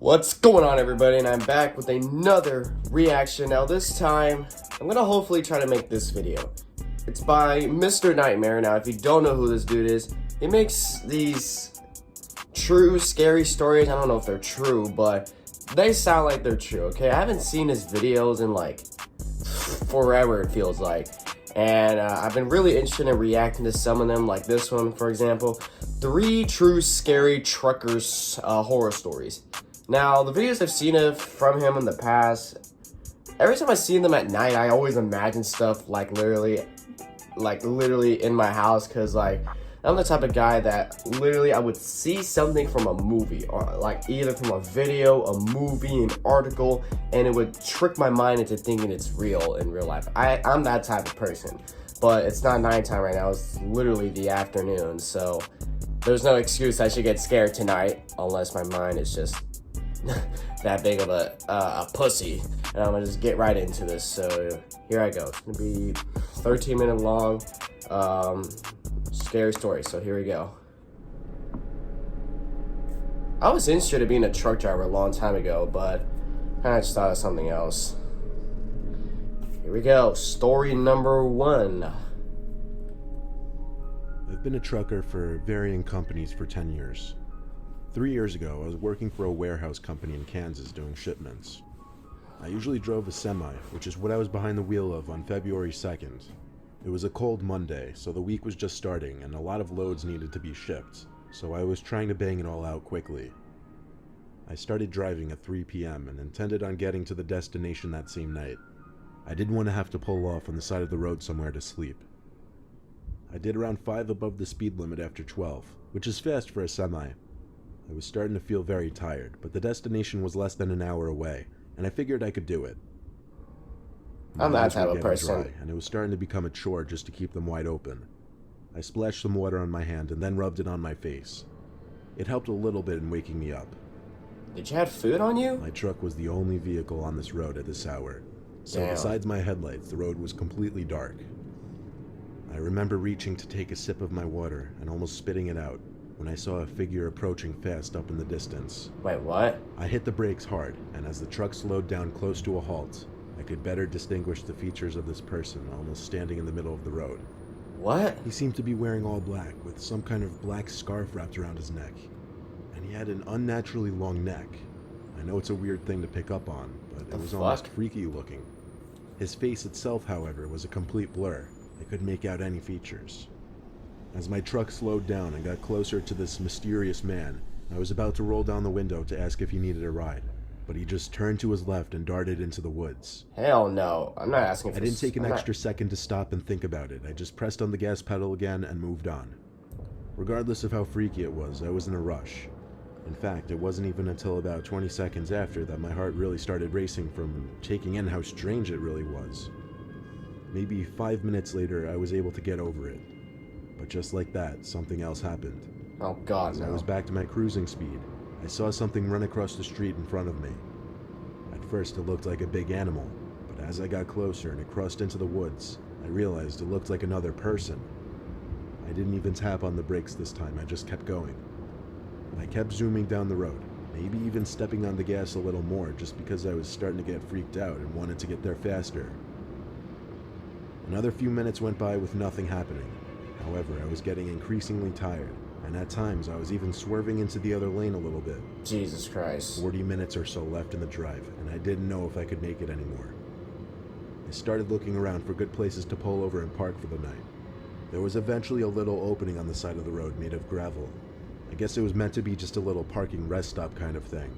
What's going on, everybody? And I'm back with another reaction. Now this time I'm gonna hopefully try to make this video. It's by Mr. Nightmare. Now if you don't know who this dude is, he makes these true scary stories. I don't know if they're true, but they sound like they're true. Okay, I haven't seen his videos in like forever, it feels like, and I've been really interested in reacting to some of them, like this one for example, 3 true scary truckers horror stories. Now, the videos I've seen from him in the past, every time I see them at night, I always imagine stuff like literally in my house, because like I'm the type of guy that literally I would see something from a movie, or like either from a video, a movie, an article, and it would trick my mind into thinking it's real in real life. I'm that type of person, but it's not nighttime right now, it's literally the afternoon, so there's no excuse I should get scared tonight, unless my mind is just that big of a pussy. And I'm gonna just get right into this. So here I go. It's gonna be 13-minute long scary story. So here we go. I was interested in being a truck driver a long time ago, but I just thought of something else. Here we go. Story number 1. I've been a trucker for varying companies for 10 years. 3 years ago, I was working for a warehouse company in Kansas doing shipments. I usually drove a semi, which is what I was behind the wheel of on February 2nd. It was a cold Monday, so the week was just starting and a lot of loads needed to be shipped, so I was trying to bang it all out quickly. I started driving at 3 p.m. and intended on getting to the destination that same night. I didn't want to have to pull off on the side of the road somewhere to sleep. I did around 5 above the speed limit after 12, which is fast for a semi. I was starting to feel very tired, but the destination was less than an hour away, and I figured I could do it. I'm that type of getting person. dry, and it was starting to become a chore just to keep them wide open. I splashed some water on my hand and then rubbed it on my face. It helped a little bit in waking me up. Did you have food on you? My truck was the only vehicle on this road at this hour, so Damn. besides my headlights, the road was completely dark. I remember reaching to take a sip of my water and almost spitting it out when I saw a figure approaching fast up in the distance. Wait, what? I hit the brakes hard, and as the truck slowed down close to a halt, I could better distinguish the features of this person almost standing in the middle of the road. What? He seemed to be wearing all black, with some kind of black scarf wrapped around his neck, and he had an unnaturally long neck. I know it's a weird thing to pick up on, but it was almost freaky looking. His face itself, however, was a complete blur. I couldn't make out any features. As my truck slowed down and got closer to this mysterious man, I was about to roll down the window to ask if he needed a ride, but he just turned to his left and darted into the woods. Hell no. I'm not asking for I didn't take an extra second to stop and think about it. I just pressed on the gas pedal again and moved on. Regardless of how freaky it was, I was in a rush. In fact, it wasn't even until about 20 seconds after that my heart really started racing from taking in how strange it really was. Maybe 5 minutes later, I was able to get over it. But just like that, something else happened. Oh god, As no. I was back to my cruising speed, I saw something run across the street in front of me. At first, it looked like a big animal, but as I got closer and it crossed into the woods, I realized it looked like another person. I didn't even tap on the brakes this time, I just kept going. I kept zooming down the road, maybe even stepping on the gas a little more just because I was starting to get freaked out and wanted to get there faster. Another few minutes went by with nothing happening. However, I was getting increasingly tired, and at times I was even swerving into the other lane a little bit. Jesus Christ. 40 minutes or so left in the drive, and I didn't know if I could make it anymore. I started looking around for good places to pull over and park for the night. There was eventually a little opening on the side of the road made of gravel. I guess it was meant to be just a little parking rest stop kind of thing.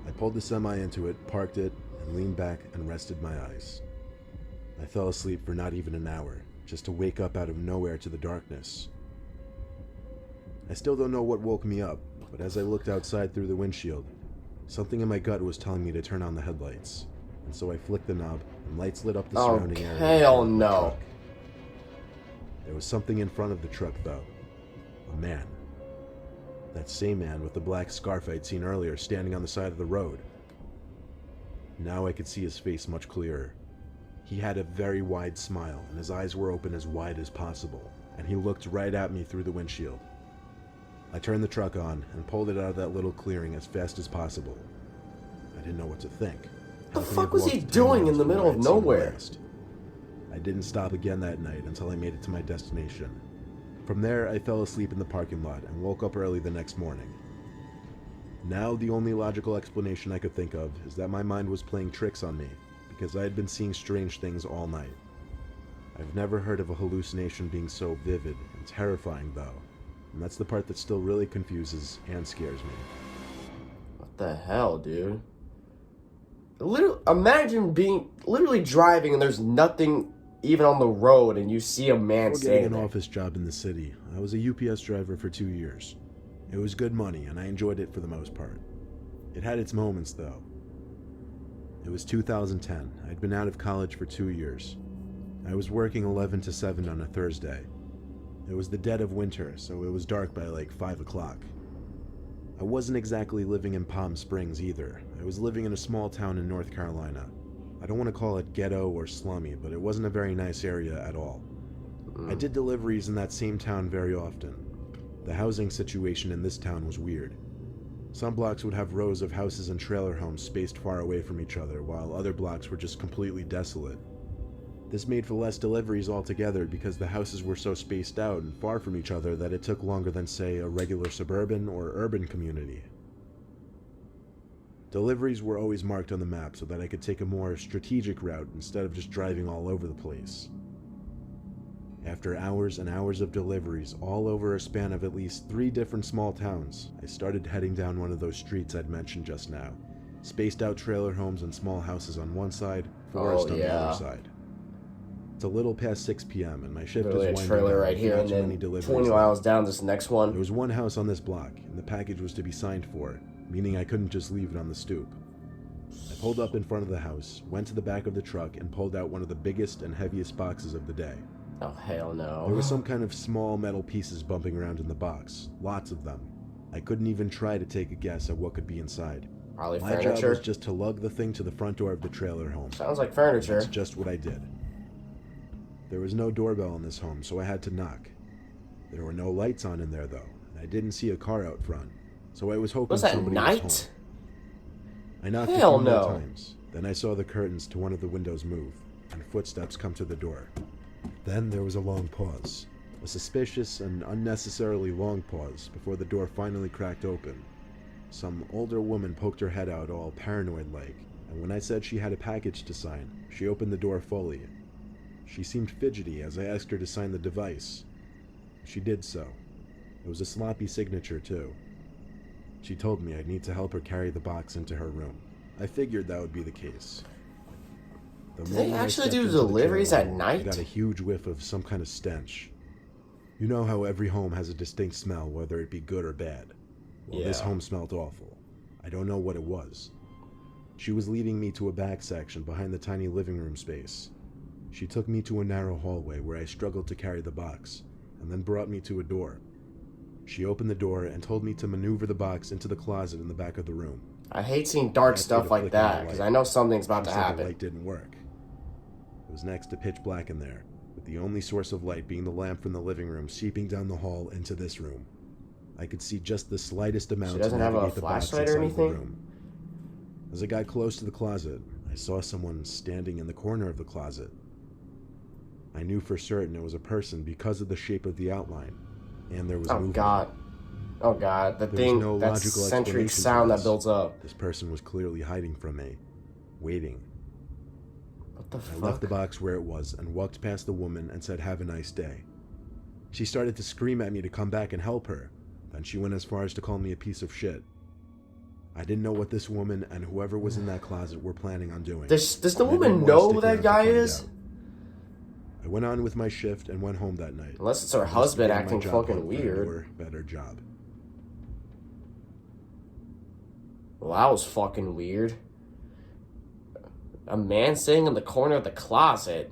I pulled the semi into it, parked it, and leaned back and rested my eyes. I fell asleep for not even an hour, just to wake up out of nowhere to the darkness. I still don't know what woke me up, but as I looked outside through the windshield, something in my gut was telling me to turn on the headlights, and so I flicked the knob, and lights lit up the surrounding area. Hell no. There was something in front of the truck, though. A man. That same man with the black scarf I'd seen earlier standing on the side of the road. Now I could see his face much clearer. He had a very wide smile, and his eyes were open as wide as possible, and he looked right at me through the windshield. I turned the truck on and pulled it out of that little clearing as fast as possible. I didn't know what to think. The fuck was he doing in the middle of nowhere? I didn't stop again that night until I made it to my destination. From there, I fell asleep in the parking lot and woke up early the next morning. Now, the only logical explanation I could think of is that my mind was playing tricks on me, because I had been seeing strange things all night. I've never heard of a hallucination being so vivid and terrifying, though, and that's the part that still really confuses and scares me. What the hell, dude? Imagine being literally driving and there's nothing even on the road and you see a man Before standing getting an there. office job in the city, I was a UPS driver for 2 years. It was good money and I enjoyed it for the most part. It had its moments though. It was 2010. I'd been out of college for 2 years. I was working 11 to 7 on a Thursday. It was the dead of winter, so it was dark by like 5 o'clock. I wasn't exactly living in Palm Springs either. I was living in a small town in North Carolina. I don't want to call it ghetto or slummy, but it wasn't a very nice area at all. I did deliveries in that same town very often. The housing situation in this town was weird. Some blocks would have rows of houses and trailer homes spaced far away from each other, while other blocks were just completely desolate. This made for less deliveries altogether because the houses were so spaced out and far from each other that it took longer than, say, a regular suburban or urban community. Deliveries were always marked on the map so that I could take a more strategic route instead of just driving all over the place. After hours and hours of deliveries, all over a span of at least 3 different small towns, I started heading down one of those streets I'd mentioned just now. Spaced out trailer homes and small houses on one side, forest on the other side. It's a little past 6 p.m. and my shift Literally is a winding trailer down right with here not and too many then deliveries 20 left. miles down this next one. There was one house on this block, and the package was to be signed for, meaning I couldn't just leave it on the stoop. I pulled up in front of the house, went to the back of the truck, and pulled out one of the biggest and heaviest boxes of the day. Oh, hell no. There was some kind of small metal pieces bumping around in the box, lots of them. I couldn't even try to take a guess at what could be inside. Probably My job furniture. was just to lug the thing to the front door of the trailer home. Sounds like furniture. That's just what I did. There was no doorbell in this home, so I had to knock. There were no lights on in there, though, and I didn't see a car out front, so I was hoping Was that somebody night? was home. I knocked Hell a few more no. times. Then I saw the curtains to one of the windows move, and footsteps come to the door. Then there was a long pause. A suspicious and unnecessarily long pause before the door finally cracked open. Some older woman poked her head out all paranoid-like, and when I said she had a package to sign, she opened the door fully. She seemed fidgety as I asked her to sign the device. She did so. It was a sloppy signature, too. She told me I'd need to help her carry the box into her room. I figured that would be the case. The Do they moment I actually stepped do into the deliveries trailer at home, night? I got a huge whiff of some kind of stench. You know how every home has a distinct smell, whether it be good or bad? Well, this Yeah. home smelled awful. I don't know what it was. She was leading me to a back section behind the tiny living room space. She took me to a narrow hallway where I struggled to carry the box, and then brought me to a door. She opened the door and told me to maneuver the box into the closet in the back of the room. I hate seeing dark I stuff had to like flick on the that, because light. I know something's about She to said the happen. light didn't work. It was next to pitch black in there, with the only source of light being the lamp from the living room seeping down the hall into this room. I could see just the slightest amount She doesn't to have a navigate the box flashlight or inside the anything? room. As I got close to the closet, I saw someone standing in the corner of the closet. I knew for certain it was a person because of the shape of the outline, and there was Oh movement. god. Oh god. The There was thing, no that logical centric explanation for sound that this. builds up. This person was clearly hiding from me, waiting. What the I fuck? left the box where it was and walked past the woman and said, "Have a nice day." She started to scream at me to come back and help her. Then she went as far as to call me a piece of shit. I didn't know what this woman and whoever was in that closet were planning on doing. Does the and I woman didn't want know to who stick that around to guy find is? out. I went on with my shift and went home that night. Unless it's her Just husband began my acting job fucking hunt for a weird. newer, better job. Well, that was fucking weird. A man sitting in the corner of the closet.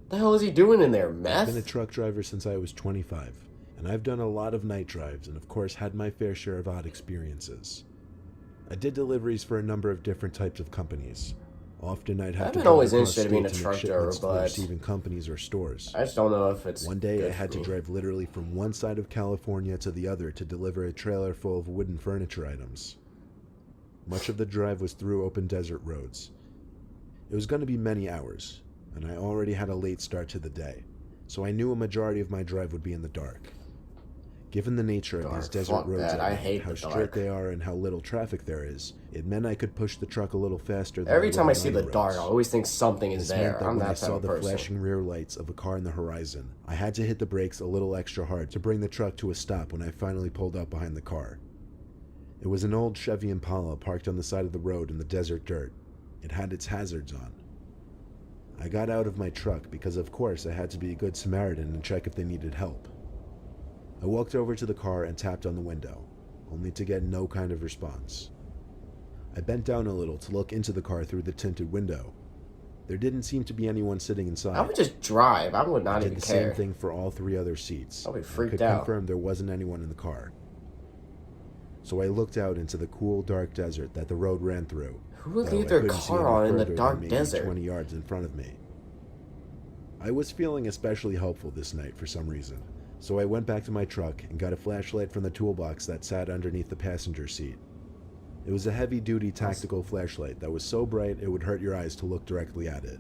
The hell is he doing in there? I've Meth? been a truck driver since I was 25, and I've done a lot of night drives and of course had my fair share of odd experiences. I did deliveries for a number of different types of companies. Often I'd have I've to been drive always across interested in being a state to truck make driver, shipments for but receiving companies or stores. I just don't know if it's One day good I had for to me. drive literally from one side of California to the other to deliver a trailer full of wooden furniture items. Much of the drive was through open desert roads. It was going to be many hours, and I already had a late start to the day, so I knew a majority of my drive would be in the dark. Given the nature of these desert roads, I hate how the straight dark. they are and how little traffic there is, it meant I could push the truck a little faster than Every time I would see on the roads. dark, I always think something is This meant there. that I'm when I that type saw of the person. flashing rear lights of a car in the horizon, I had to hit the brakes a little extra hard to bring the truck to a stop when I finally pulled up behind the car. It was an old Chevy Impala parked on the side of the road in the desert dirt. It had its hazards on. I got out of my truck because, of course, I had to be a good Samaritan and check if they needed help. I walked over to the car and tapped on the window, only to get no kind of response. I bent down a little to look into the car through the tinted window. There didn't seem to be anyone sitting inside. I would just drive. I would not I even did the care. same thing for all 3 other seats. I'll be I freaked could out. confirm there wasn't anyone in the car. So I looked out into the cool, dark desert that the road ran through. Who would though leave I their couldn't see car any on in the further than dark maybe desert? 20 yards in front of me. I was feeling especially helpful this night for some reason, so I went back to my truck and got a flashlight from the toolbox that sat underneath the passenger seat. It was a heavy-duty tactical flashlight that was so bright it would hurt your eyes to look directly at it.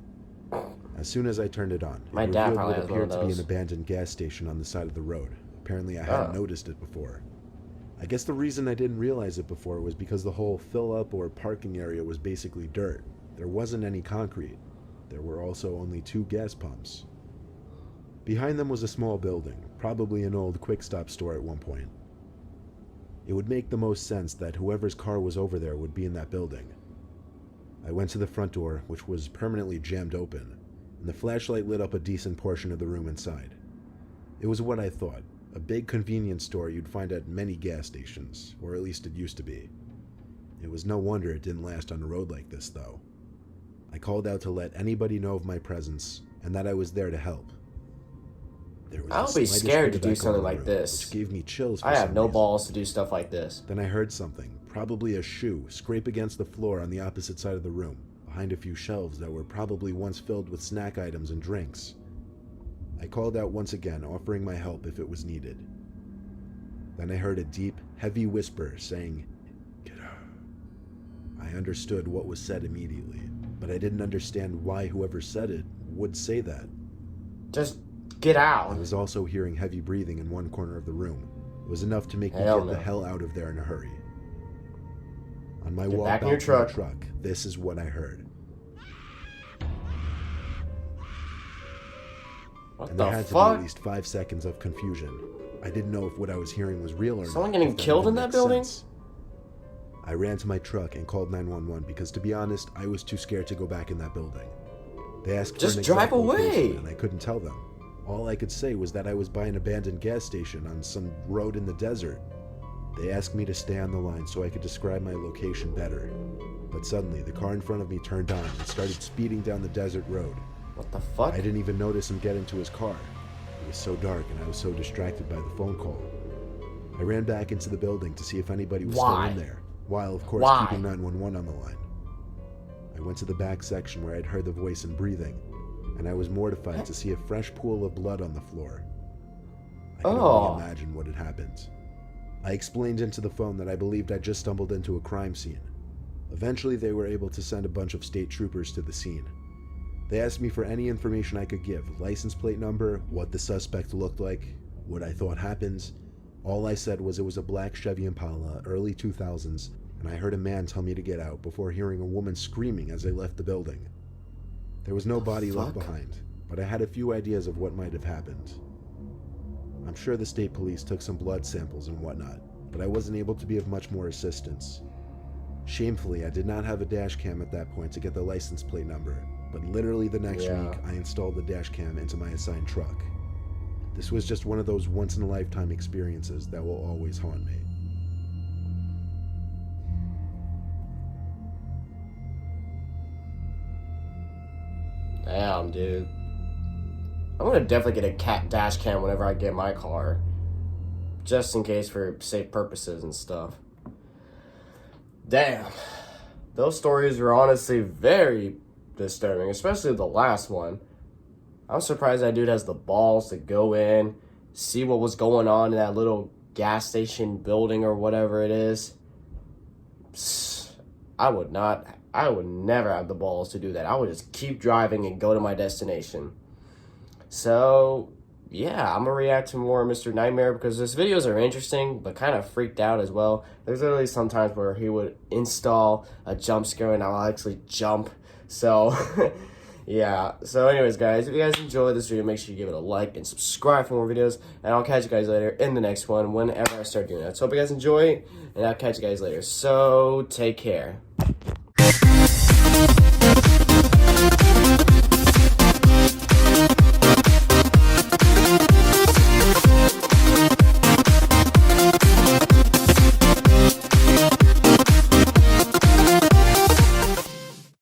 As soon as I turned it on, My it dad revealed probably what has one of appeared to be an those. abandoned gas station on the side of the road. Apparently I hadn't noticed it before. I guess the reason I didn't realize it before was because the whole fill-up or parking area was basically dirt. There wasn't any concrete. There were also only 2 gas pumps. Behind them was a small building, probably an old quick-stop store at one point. It would make the most sense that whoever's car was over there would be in that building. I went to the front door, which was permanently jammed open, and the flashlight lit up a decent portion of the room inside. It was what I thought, a big convenience store you'd find at many gas stations, or at least it used to be. It was no wonder it didn't last on a road like this, though. I called out to let anybody know of my presence, and that I was there to help. There was I would the be slightest scared bit to of do echo something in the like room, this. which gave me chills for I have some no reason. balls to do stuff like this. Then I heard something, probably a shoe, scrape against the floor on the opposite side of the room, behind a few shelves that were probably once filled with snack items and drinks. I called out once again, offering my help if it was needed. Then I heard a deep, heavy whisper saying, "Get out." I understood what was said immediately, but I didn't understand why whoever said it would say that. Just get I out. was also hearing heavy breathing in one corner of the room. It was enough to make me Hell get the no. hell out of there in a hurry. On my Get walk back back in your to my truck. truck, this is what I heard. What And the there had to be at fuck? least 5 seconds of confusion. I didn't know if what I was hearing was real or Someone not. getting if that killed even in that makes building? sense. I ran to my truck and called 911 because, to be honest, I was too scared to go back in that building. They asked Just for an drive exact location, away. and I couldn't tell them. All I could say was that I was by an abandoned gas station on some road in the desert. They asked me to stay on the line so I could describe my location better. But suddenly, the car in front of me turned on and started speeding down the desert road. What the fuck? I didn't even notice him get into his car. It was so dark and I was so distracted by the phone call. I ran back into the building to see if anybody was Why? still in there, while of course Why? keeping 911 on the line. I went to the back section where I'd heard the voice and breathing, and I was mortified to see a fresh pool of blood on the floor. I could Oh. only imagine what had happened. I explained into the phone that I believed I'd just stumbled into a crime scene. Eventually, they were able to send a bunch of state troopers to the scene. They asked me for any information I could give, license plate number, what the suspect looked like, what I thought happened. All I said was it was a black Chevy Impala, early 2000s, and I heard a man tell me to get out before hearing a woman screaming as I left the building. There was no body left fuck? behind, but I had a few ideas of what might have happened. I'm sure the state police took some blood samples and whatnot, but I wasn't able to be of much more assistance. Shamefully, I did not have a dash cam at that point to get the license plate number, but literally the next week, I installed the dash cam into my assigned truck. This was just one of those once-in-a-lifetime experiences that will always haunt me. Damn, dude. I'm gonna definitely get a dash cam whenever I get my car. Just in case for safe purposes and stuff. Damn. Those stories were honestly very disturbing, especially the last one. I'm surprised that dude has the balls to go in, see what was going on in that little gas station building or whatever it is. I would never have the balls to do that. I would just keep driving and go to my destination. So, yeah, I'm gonna react to more Mr. Nightmare because his videos are interesting, but kind of freaked out as well. There's literally some times where he would install a jump scare and I'll actually jump. So, yeah. So anyways, guys, if you guys enjoyed this video, make sure you give it a like and subscribe for more videos. And I'll catch you guys later in the next one whenever I start doing that. So hope you guys enjoy, and I'll catch you guys later. So, take care.